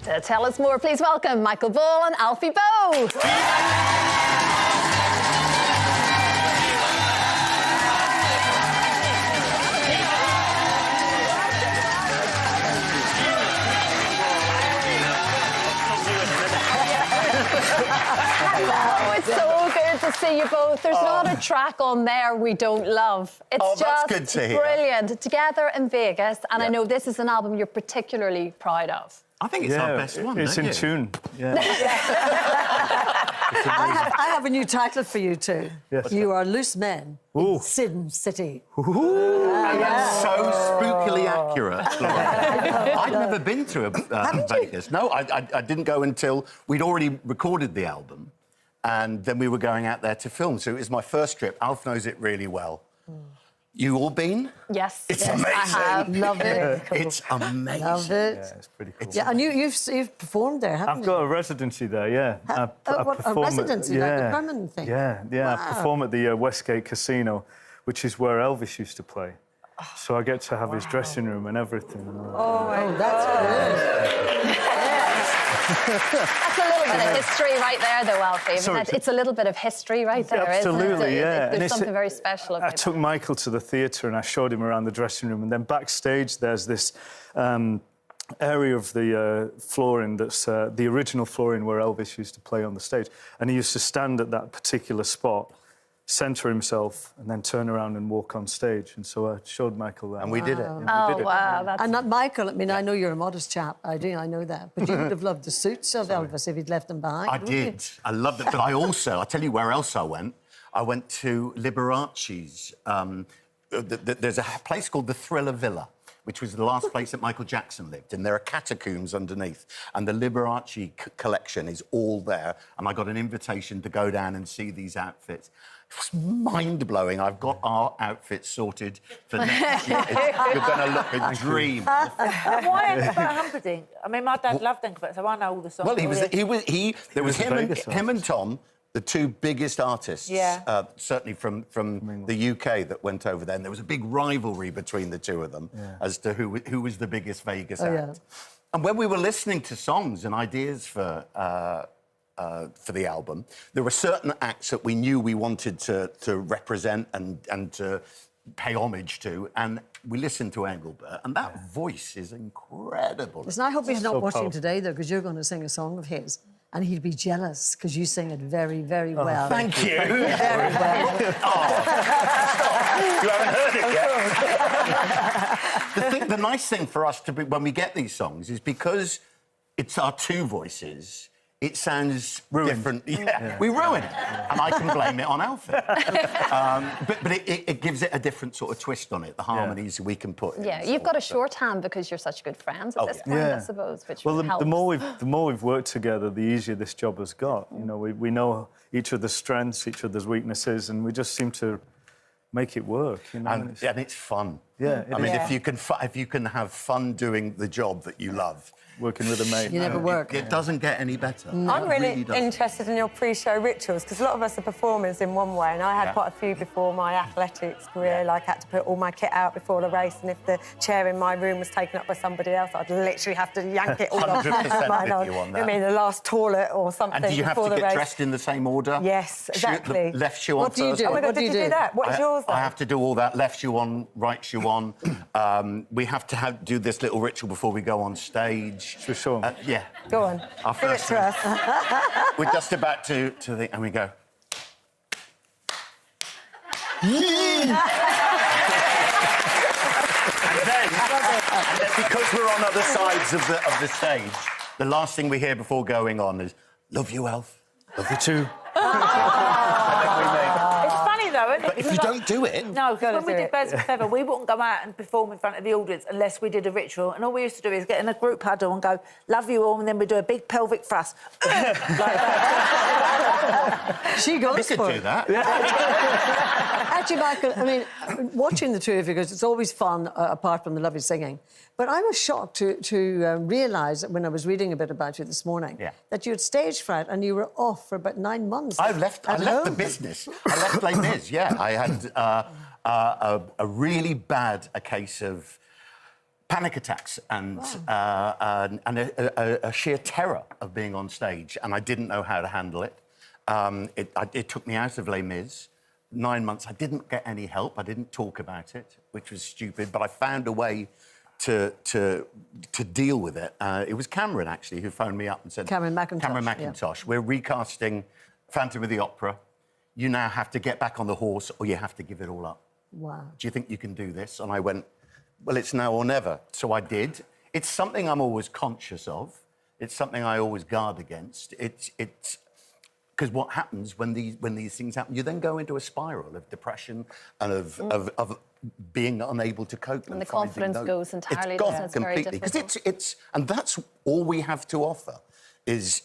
To tell us more, please welcome Michael Ball and Alfie Bow. It's so good to see you both. There's not a track on there we don't love. It's just good to hear. Brilliant. Together in Vegas, and I know this is an album you're particularly proud of. I think it's our best one. It's in tune. Yeah. I have a new title for you two. Yes. You are Loose Men in Sin City. That's so spookily accurate. I'd never been to Vegas. No, I didn't go until we'd already recorded the album, and then we were going out there to film. So it was my first trip. Alf knows it really well. You all been? Yes. It's amazing. I have. Love it. It's amazing. Love it. Yeah, it's pretty cool. Yeah, and you've performed there, haven't you? I've got a residency there, yeah. A residency, like a permanent thing? Yeah. Wow. I perform at the Westgate Casino, which is where Elvis used to play. So I get to have his dressing room and everything. That's good. That's a little bit of history right there, though, Alfie. It's a little bit of history right there, absolutely, isn't it? yeah. There's something very special about it. I took Michael to the theatre and I showed him around the dressing room, and then backstage there's this area of the flooring that's the original flooring where Elvis used to play on the stage, and he used to stand at that particular spot, centre himself, and then turn around and walk on stage. And so I showed Michael that. And we did it. Wow. That's... And not Michael, I mean, I know you're a modest chap. I know that. But you would have loved the suits of Elvis if he'd left them behind. I did. I loved it. But I'll tell you where else I went. I went to Liberace's. There's a place called the Thriller Villa, which was the last place that Michael Jackson lived, and there are catacombs underneath, and the Liberace collection is all there, and I got an invitation to go down and see these outfits. It was mind-blowing. I've got our outfits sorted for next year. You're going to look a dream. Why Anchor Humperdinck? I mean, my dad loved Anchor, so I know all the songs. Well, there was him and Tom, the two biggest artists, certainly from the UK, that went over there. And there was a big rivalry between the two of them as to who was the biggest Vegas act. Yeah. And when we were listening to songs and ideas for the album, there were certain acts that we knew we wanted to represent and to pay homage to, and we listened to Engelbert, and that voice is incredible. Listen, I hope he's not so watching powerful today, though, because you're going to sing a song of his, and he'd be jealous, because you sing it very, very well. Thank you. Very well. You haven't heard it yet. The nice thing for us when we get these songs is because it's our two voices, it sounds different. Yeah. We ruin it. And I can blame it on Alfie. But it gives it a different sort of twist on it, the harmonies we can put in. Yeah, you've got a shorthand because you're such good friends at this point, I suppose, which helps. The more we've worked together, the easier this job has got. You know, we know each other's strengths, each other's weaknesses, and we just seem to make it work, you know. And it's fun. Yeah, I mean, if you can have fun doing the job that you love, working with a mate. You never work. It doesn't get any better. I'm really interested in your pre-show rituals, because a lot of us are performers in one way, and I had quite a few before my athletics career. Like, I had to put all my kit out before the race, and if the chair in my room was taken up by somebody else, I'd literally have to yank it all off. 100% with you on that. I mean, the last toilet or something. And do you have to get dressed in the same order? Yes, exactly. Left shoe on What do you first. do? Oh my God, What do did you you do that? What is yours, then? I have to do all that. Left shoe on, right shoe on. We have to do this little ritual before we go on stage. For sure. Yeah. Go on. Our Do it first to us. We're just about to the... And we go... and then, because we're on other sides of the stage, the last thing we hear before going on is, "Love you, Alf. Love you too." It's funny, though, isn't it? But if you don't do it... No, because when we did Birds of a Feather, we wouldn't go out and perform in front of the audience unless we did a ritual. And all we used to do is get in a group huddle and go, "Love you all," and then we do a big pelvic thrust. Like that. She goes We could for do it. that. Actually, Michael, I mean, watching the two of you, because it's always fun, apart from the lovely singing, but I was shocked to realise, when I was reading a bit about you this morning, that you had stage fright and you were off for about 9 months. I left the business. I left Les Mis, I had a really bad case of panic attacks and a sheer terror of being on stage, and I didn't know how to handle it. It took me out of Les Mis. 9 months, I didn't get any help. I didn't talk about it, which was stupid, but I found a way to deal with it. It was Cameron, actually, who phoned me up and said... Cameron Mackintosh. Cameron Mackintosh. Yeah. We're recasting Phantom of the Opera. You now have to get back on the horse or you have to give it all up. Wow. Do you think you can do this? And I went, well, it's now or never. So I did. It's something I'm always conscious of. It's something I always guard against. It's because what happens when these things happen, you then go into a spiral of depression and of being unable to cope. And the confidence goes entirely. It's gone completely. Because and that's all we have to offer is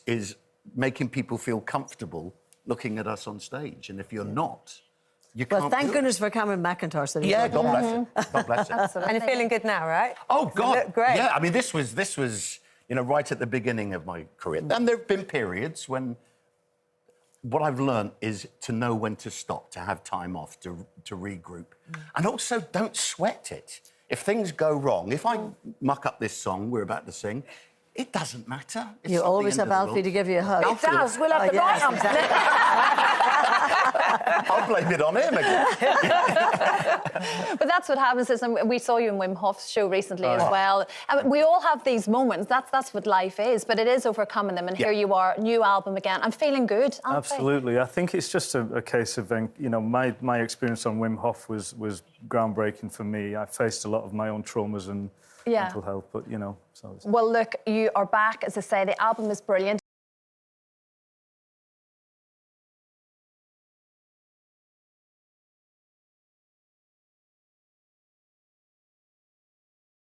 making people feel comfortable looking at us on stage. And if you're not, you can't. Well, thank goodness for Cameron Mackintosh. That God bless him. God bless him. Absolutely. And you're feeling good now, right? Oh God, you look great. Yeah, I mean, this was right at the beginning of my career, and there've been periods when. What I've learned is to know when to stop, to have time off, to regroup. And also, don't sweat it. If things go wrong, if I muck up this song we're about to sing, it doesn't matter. It's you always have Alfie to give you a hug. It does. We'll have the right on. I'll blame it on him again. But that's what happens. Is, and we saw you in Wim Hof's show recently as well. I mean, we all have these moments. That's what life is. But it is overcoming them. And here you are, new album again. I'm feeling good. Absolutely. I think it's just a case of, my experience on Wim Hof was groundbreaking for me. I faced a lot of my own traumas and mental health, but, so... Well, look, you are back. As I say, the album is brilliant.